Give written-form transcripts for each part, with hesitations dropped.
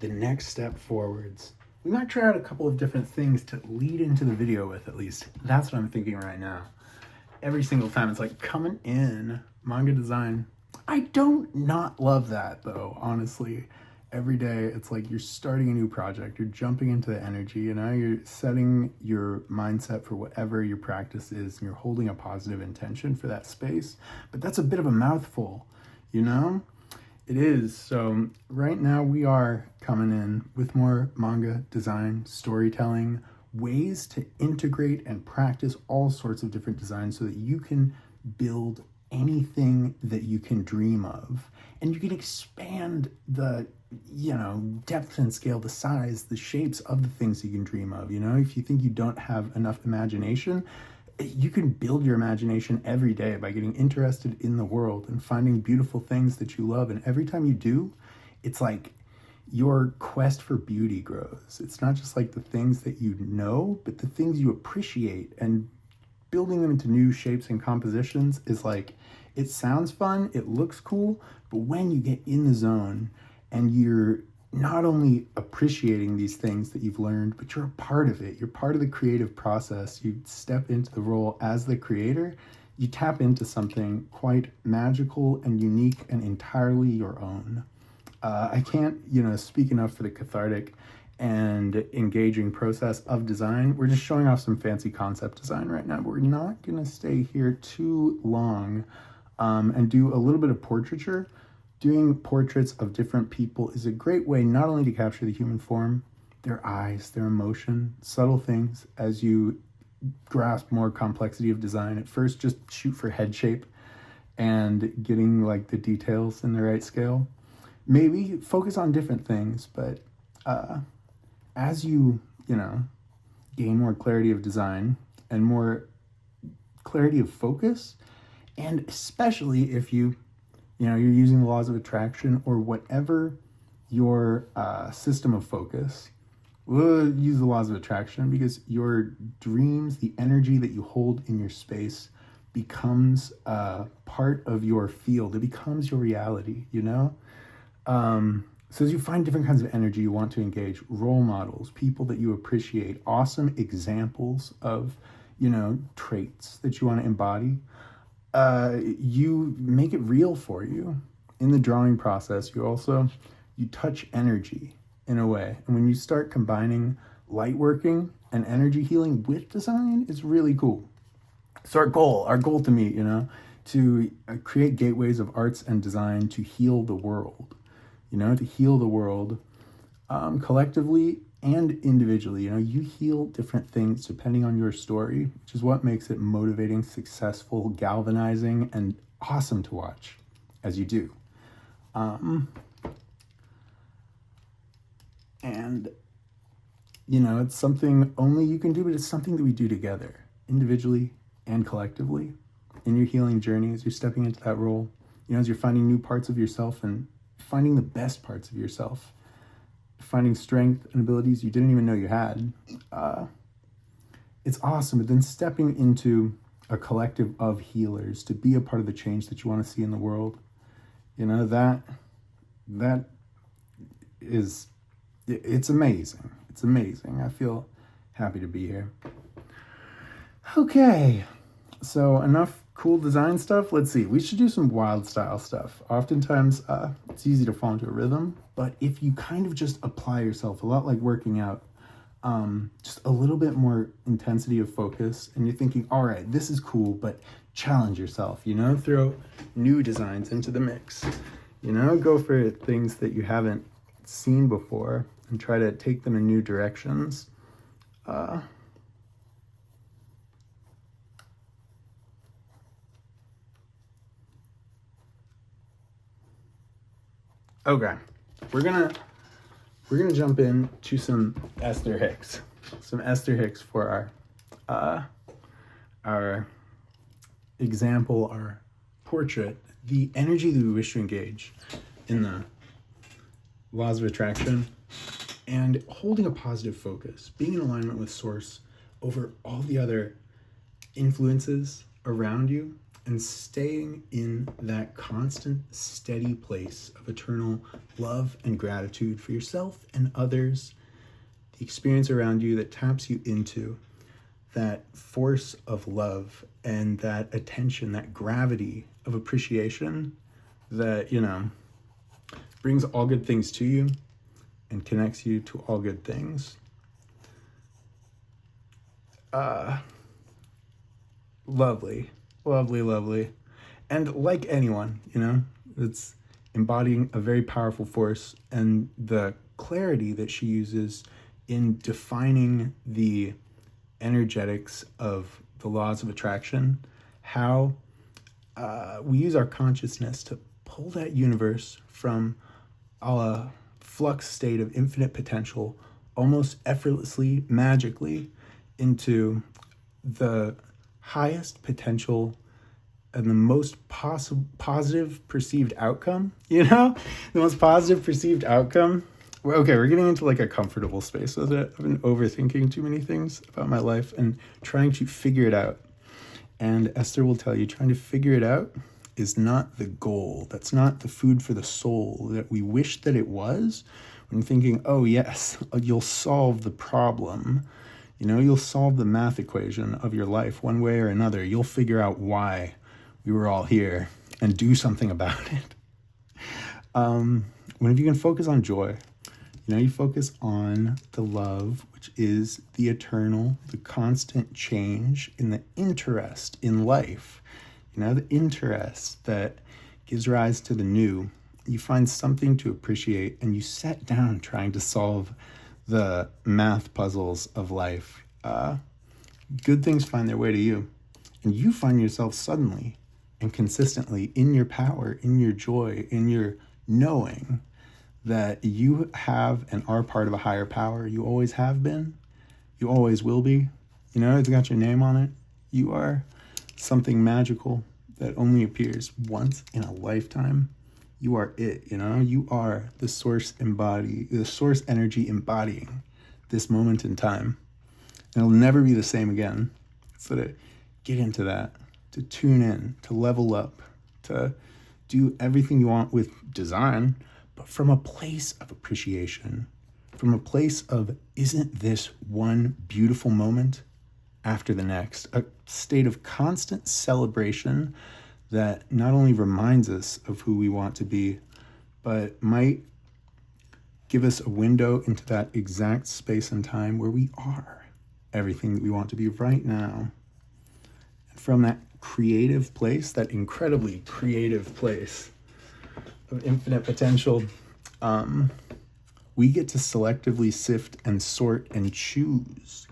the next step forwards. We might try out a couple of different things to lead into the video with, at least. That's what I'm thinking right now. Every single time it's like coming in, manga design. I don't not love that though, honestly. Every day it's like you're starting a new project, you're jumping into the energy, you're setting your mindset for whatever your practice is, and you're holding a positive intention for that space. But that's a bit of a mouthful, you know? It is. So right now we are coming in with more manga design, storytelling, ways to integrate and practice all sorts of different designs so that you can build anything that you can dream of. And you can expand the, depth and scale, the size, the shapes of the things you can dream of. If you think you don't have enough imagination, you can build your imagination every day by getting interested in the world and finding beautiful things that you love. And every time you do, it's like your quest for beauty grows. It's not just like the things that you know, but the things you appreciate, and building them into new shapes and compositions is like, it sounds fun, it looks cool, but when you get in the zone and you're not only appreciating these things that you've learned, but you're a part of it. You're part of the creative process. You step into the role as the creator. You tap into something quite magical and unique and entirely your own. I can't, speak enough for the cathartic and engaging process of design. We're just showing off some fancy concept design right now, but we're not going to stay here too long and do a little bit of portraiture. Doing portraits of different people is a great way not only to capture the human form, their eyes, their emotion, subtle things as you grasp more complexity of design. At first, just shoot for head shape and getting like the details in the right scale. Maybe focus on different things, but as you gain more clarity of design and more clarity of focus, and especially if you're using the laws of attraction or whatever your system of focus, we'll use the laws of attraction because your dreams, the energy that you hold in your space becomes part of your field. It becomes your reality, So as you find different kinds of energy you want to engage, role models, people that you appreciate, awesome examples of, traits that you want to embody, you make it real for you. In the drawing process, you touch energy in a way. And when you start combining light working and energy healing with design, it's really cool. So our goal to meet, to create gateways of arts and design to heal the world, to heal the world collectively and individually. You heal different things depending on your story, which is what makes it motivating, successful, galvanizing, and awesome to watch as you do. And it's something only you can do, but it's something that we do together, individually and collectively, in your healing journey as you're stepping into that role, as you're finding new parts of yourself and finding the best parts of yourself, finding strength and abilities you didn't even know you had. It's awesome. But then stepping into a collective of healers to be a part of the change that you want to see in the world, that is, it's amazing. It's amazing. I feel happy to be here. Okay, so enough cool design stuff. Let's see. We should do some wild style stuff. Oftentimes, it's easy to fall into a rhythm, but if you kind of just apply yourself, a lot like working out, just a little bit more intensity of focus, and you're thinking, all right, this is cool, but challenge yourself, throw new designs into the mix, go for things that you haven't seen before and try to take them in new directions. Okay, we're gonna jump in to some Esther Hicks for our example, our portrait, the energy that we wish to engage in the laws of attraction, and holding a positive focus, being in alignment with source over all the other influences around you, and staying in that constant, steady place of eternal love and gratitude for yourself and others, the experience around you that taps you into that force of love and that attention, that gravity of appreciation that, brings all good things to you and connects you to all good things. Lovely, lovely, lovely. And like anyone, it's embodying a very powerful force, and the clarity that she uses in defining the energetics of the laws of attraction, how we use our consciousness to pull that universe from a flux state of infinite potential almost effortlessly, magically, into the highest potential and the most positive perceived outcome, the most positive perceived outcome. Okay, we're getting into like a comfortable space with it. I've been overthinking too many things about my life and trying to figure it out. And Esther will tell you, trying to figure it out is not the goal. That's not the food for the soul that we wish that it was. When thinking, oh yes, you'll solve the problem. You'll solve the math equation of your life one way or another. You'll figure out why we were all here and do something about it. When you can focus on joy, you focus on the love, which is the eternal, the constant change in the interest in life, the interest that gives rise to the new. You find something to appreciate and you set down trying to solve the math puzzles of life. Good things find their way to you, and you find yourself suddenly and consistently in your power, in your joy, in your knowing that you have and are part of a higher power. You always have been. You always will be. It's got your name on it. You are something magical that only appears once in a lifetime. You are it, You are the source energy embodying this moment in time. And it'll never be the same again. So to get into that, to tune in, to level up, to do everything you want with design, but from a place of appreciation, from a place of, isn't this one beautiful moment after the next? A state of constant celebration that not only reminds us of who we want to be, but might give us a window into that exact space and time where we are everything that we want to be right now. And from that creative place, that incredibly creative place of infinite potential, we get to selectively sift and sort and choose,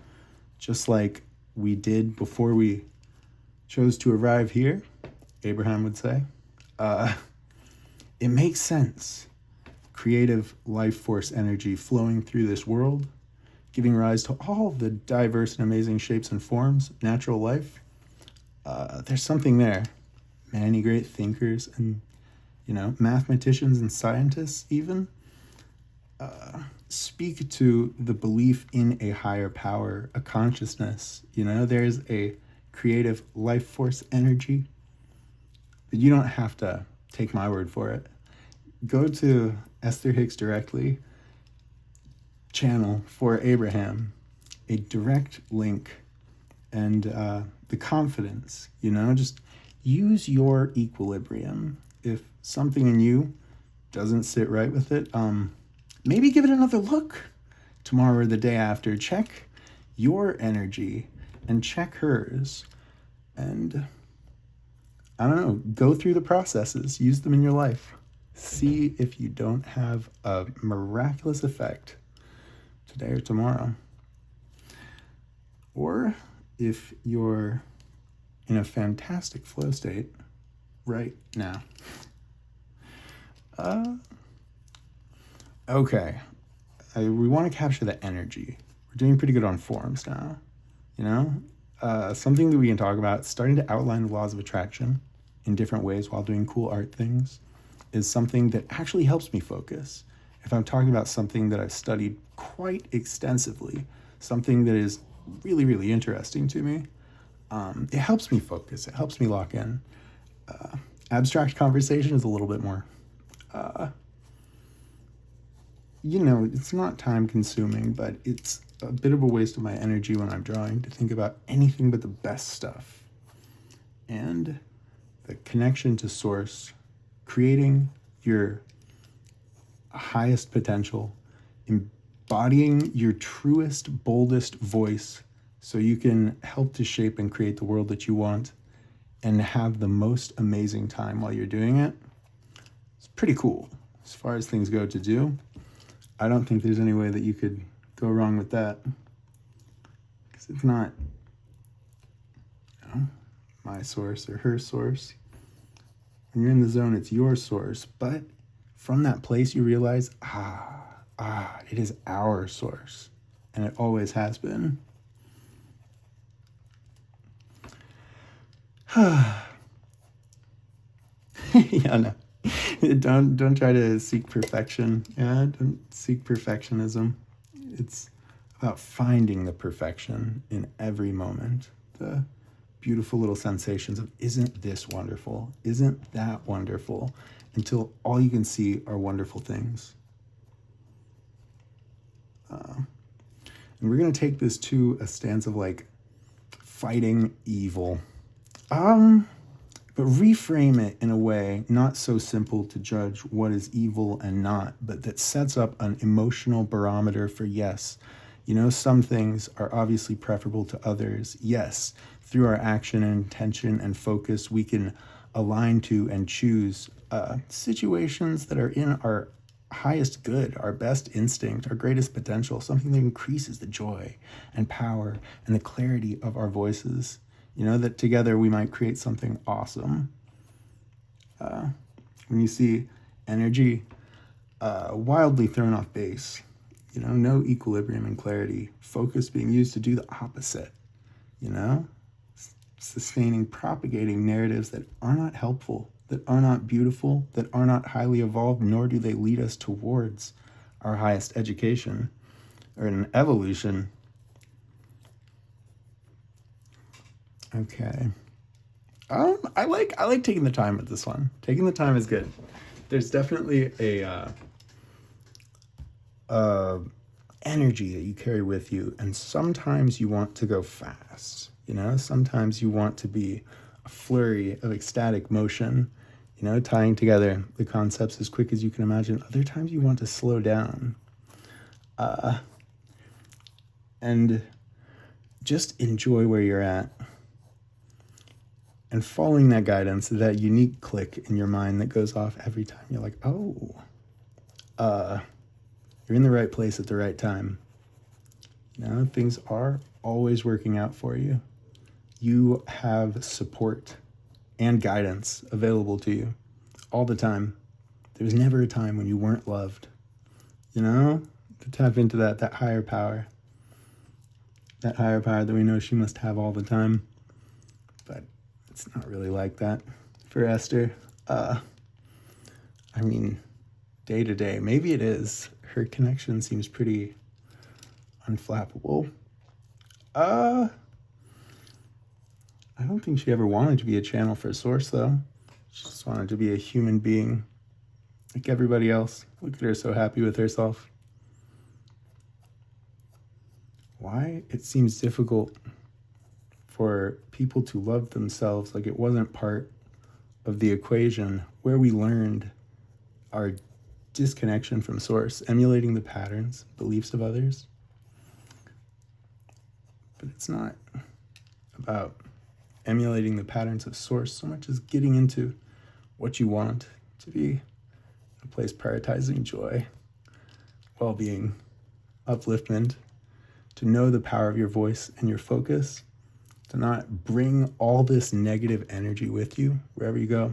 just like we did before we chose to arrive here, Abraham would say. It makes sense. Creative life force energy flowing through this world, giving rise to all the diverse and amazing shapes and forms of natural life. There's something there. Many great thinkers and mathematicians and scientists even speak to the belief in a higher power, a consciousness. There's a creative life force energy. But you don't have to take my word for it. Go to Esther Hicks Directly channel for Abraham, a direct link, and the confidence, just use your equilibrium. If something in you doesn't sit right with it, maybe give it another look tomorrow or the day after. Check your energy and check hers. And I don't know, go through the processes, use them in your life. See if you don't have a miraculous effect today or tomorrow. Or if you're in a fantastic flow state right now. Okay. We want to capture the energy. We're doing pretty good on forms now. Something that we can talk about, starting to outline the laws of attraction in different ways while doing cool art things, is something that actually helps me focus. If I'm talking about something that I've studied quite extensively, something that is really, really interesting to me, It helps me focus. It helps me lock in. Abstract conversation is a little bit more, it's not time consuming, but it's a bit of a waste of my energy when I'm drawing to think about anything but the best stuff. And the connection to source, creating your highest potential, embodying your truest, boldest voice so you can help to shape and create the world that you want and have the most amazing time while you're doing it. It's pretty cool as far as things go to do. I don't think there's any way that you could go wrong with that, because it's not my source or her source. When you're in the zone, it's your source, but from that place you realize, it is our source, and it always has been. Yeah, no. Don't try to seek perfection. Yeah, don't seek perfectionism. It's about finding the perfection in every moment. The beautiful little sensations of, isn't this wonderful? Isn't that wonderful? Until all you can see are wonderful things. And we're going to take this to a stance of like fighting evil. But reframe it in a way not so simple to judge what is evil and not, but that sets up an emotional barometer for yes. Some things are obviously preferable to others. Yes, through our action and intention and focus, we can align to and choose situations that are in our highest good, our best instinct, our greatest potential, something that increases the joy and power and the clarity of our voices. That together we might create something awesome. When you see energy wildly thrown off base, no equilibrium and clarity, focus being used to do the opposite, sustaining, propagating narratives that are not helpful, that are not beautiful, that are not highly evolved, nor do they lead us towards our highest education or an evolution. Okay. I like taking the time with this one. Taking the time is good. There's definitely a energy that you carry with you, and sometimes you want to go fast. Sometimes you want to be a flurry of ecstatic motion, tying together the concepts as quick as you can imagine. Other times you want to slow down. And just enjoy where you're at. And following that guidance, that unique click in your mind that goes off every time you're like, you're in the right place at the right time. Things are always working out for you. You have support and guidance available to you all the time. There's never a time when you weren't loved. To tap into that higher power. That higher power that we know she must have all the time. But it's not really like that for Esther. Day to day, maybe it is. Her connection seems pretty unflappable. I don't think she ever wanted to be a channel for a source, though. She just wanted to be a human being like everybody else. Look at her, so happy with herself. Why it seems difficult for people to love themselves like it wasn't part of the equation where we learned our disconnection from source, emulating the patterns, beliefs of others. But it's not about emulating the patterns of source so much as getting into what you want to be, a place prioritizing joy, well-being, upliftment, to know the power of your voice and your focus, to not bring all this negative energy with you wherever you go,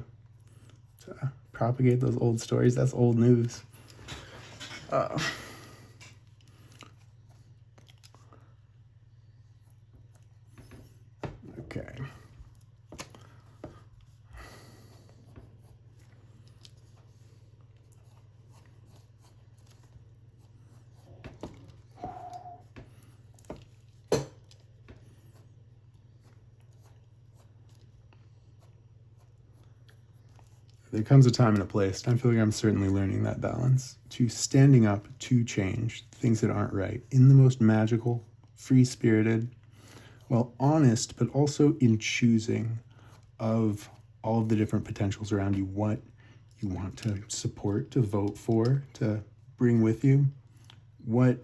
to propagate those old stories. That's old news. Okay. There comes a time and a place, and I feel like I'm certainly learning that balance, to standing up to change things that aren't right in the most magical, free-spirited, well, honest, but also in choosing of all of the different potentials around you, what you want to support, to vote for, to bring with you, what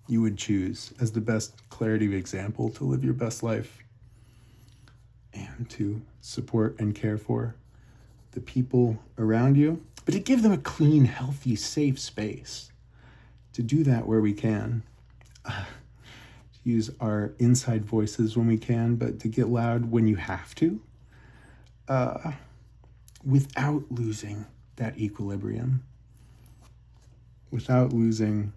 you would choose as the best clarity of example to live your best life and to support and care for the people around you, but to give them a clean, healthy, safe space. To do that where we can. To use our inside voices when we can, but to get loud when you have to. Without losing that equilibrium. Without losing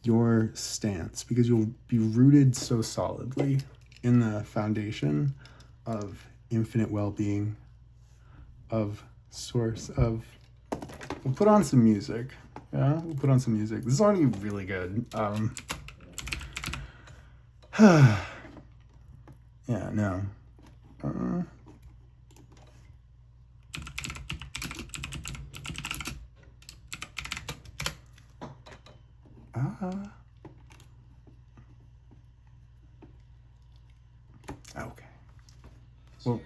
your stance, because you'll be rooted so solidly in the foundation of infinite well-being, of source of... We'll put on some music. Yeah, we'll put on some music. This is already really good. Yeah, no. Okay. Well,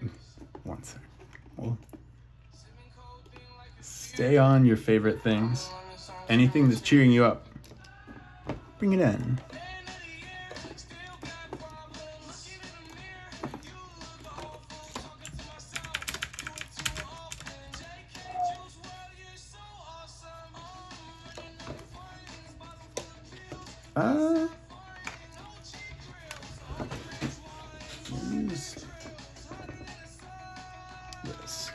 one second. Well, stay on your favorite things. Anything that's cheering you up. Bring it in. Use this.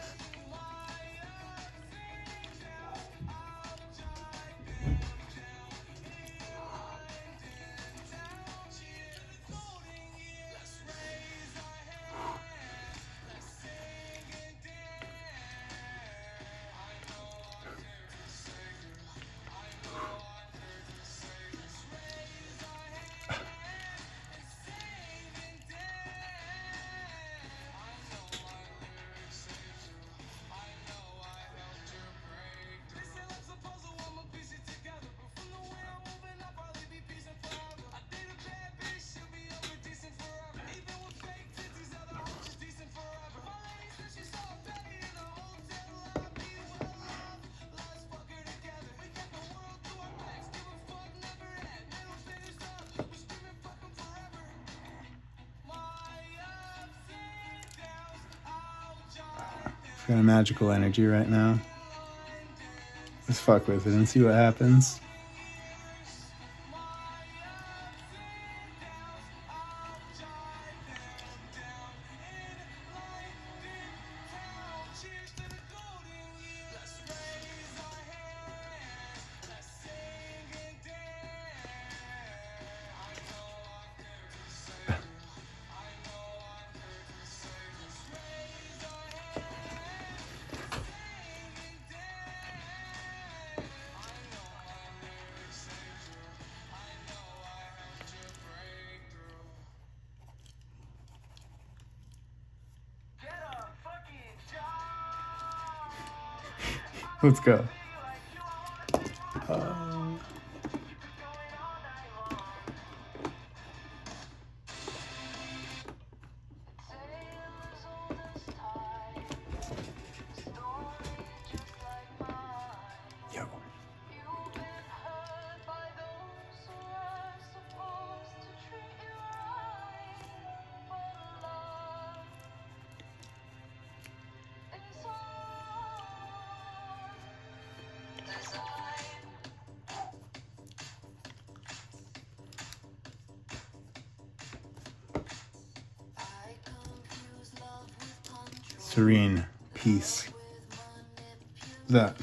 Got a magical energy right now. Let's fuck with it and see what happens. Let's go. Yo. Serene peace. It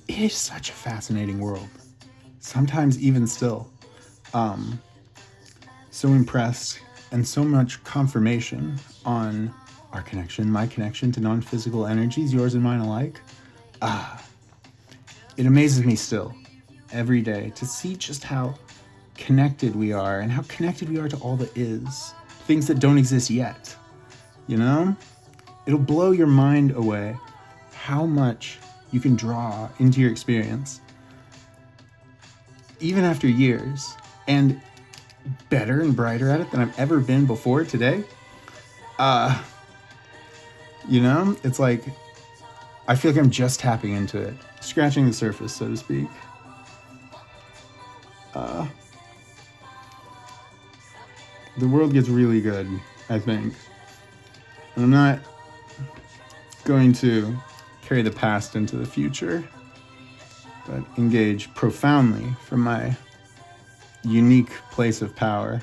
is such a fascinating world. Sometimes even still. So impressed and so much confirmation on our connection, my connection to non-physical energies, yours and mine alike. It amazes me still, every day, to see just how connected we are and how connected we are to all that is. Things that don't exist yet. you know? It'll blow your mind away how much you can draw into your experience, even after years, and better and brighter at it than I've ever been before today. You know, it's like, I feel like I'm just tapping into it, scratching the surface, so to speak. The world gets really good, I think. And I'm not going to carry the past into the future, but engage profoundly from my unique place of power,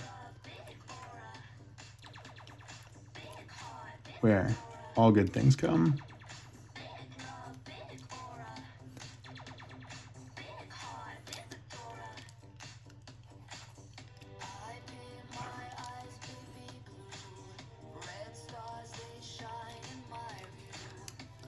where all good things come.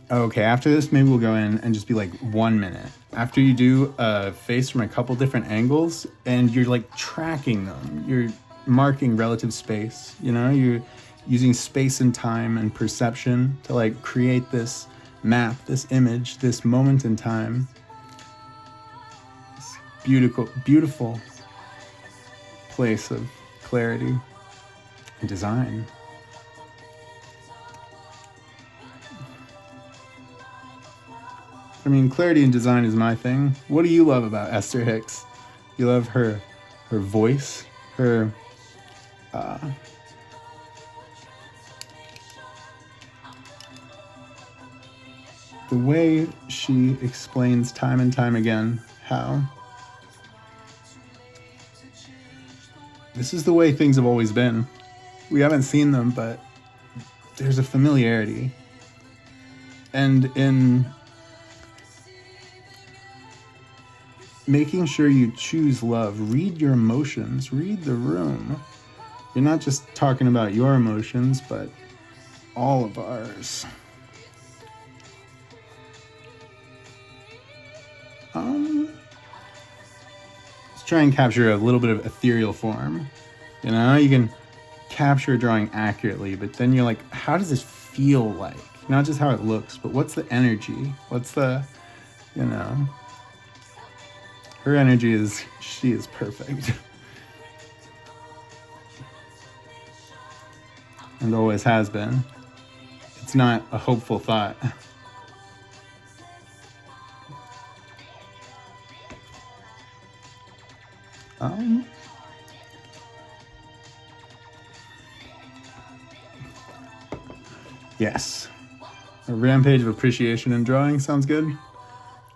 Okay, after this, maybe we'll go in and just be like 1 minute. After you do a face from a couple different angles and you're like tracking them, you're marking relative space, you know, you're using space and time and perception to like create this map, this image, this moment in time. This beautiful, beautiful place of clarity and design. I mean, clarity and design is my thing. What do you love about Esther Hicks? You love her voice, her the way she explains time and time again how this is the way things have always been. We haven't seen them, but there's a familiarity. And in making sure you choose love, read your emotions, read the room. You're not just talking about your emotions, but all of ours. Let's try and capture a little bit of ethereal form. You know, you can capture a drawing accurately, but then you're like, how does this feel like? Not just how it looks, but what's the energy? What's the, you know, her energy is, she is perfect. And always has been. It's not a hopeful thought. Yes. A rampage of appreciation and drawing sounds good.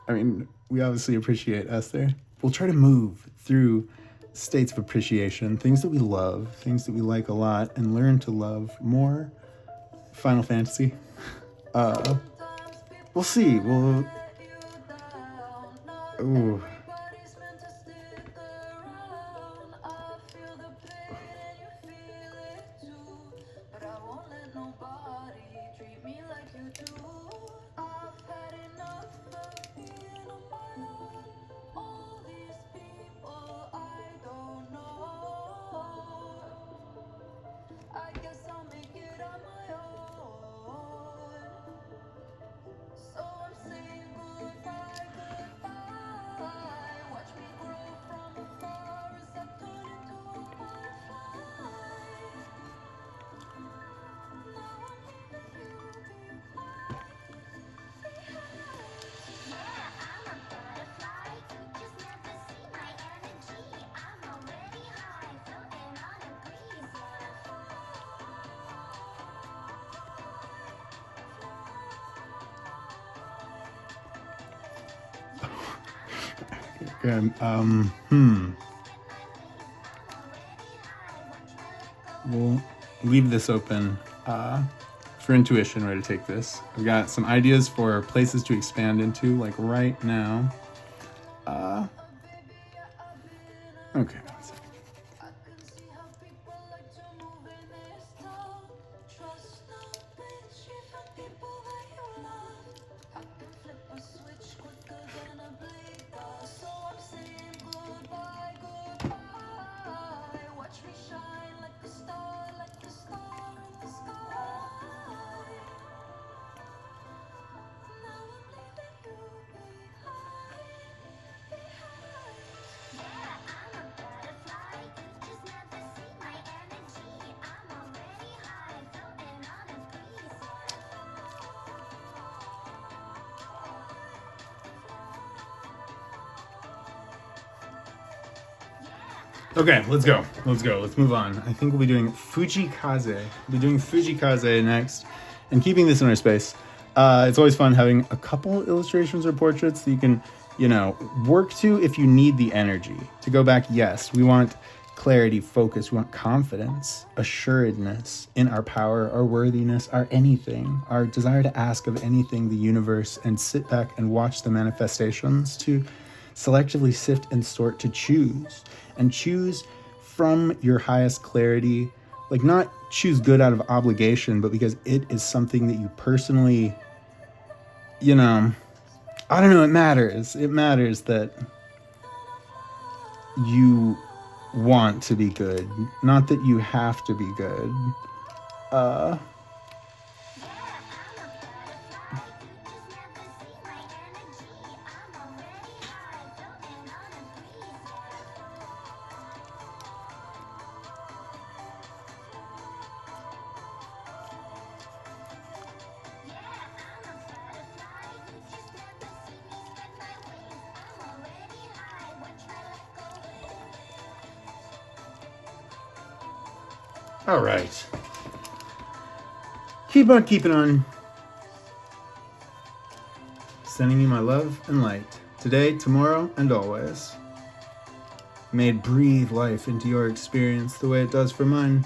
I mean, we obviously appreciate Esther. We'll try to move through states of appreciation, things that we love, things that we like a lot, and learn to love more. Final Fantasy. We'll see. Ooh. Good. We'll leave this open for intuition where to take this. I've got some ideas for places to expand into, like right now. Okay. Okay, let's go. Let's go. Let's move on. I think we'll be doing Fujikaze. We'll be doing Fujikaze next, and keeping this in our space. It's always fun having a couple illustrations or portraits that you can, work to if you need the energy. To go back, yes, we want clarity, focus, we want confidence, assuredness in our power, our worthiness, our anything, our desire to ask of anything the universe and sit back and watch the manifestations, to selectively sift and sort, to choose and choose from your highest clarity, like not choose good out of obligation, but because it is something that you personally, I don't know, it matters. It matters that you want to be good, not that you have to be good. All right. Keep on keeping on. Sending you my love and light, today, tomorrow, and always. May it breathe life into your experience the way it does for mine.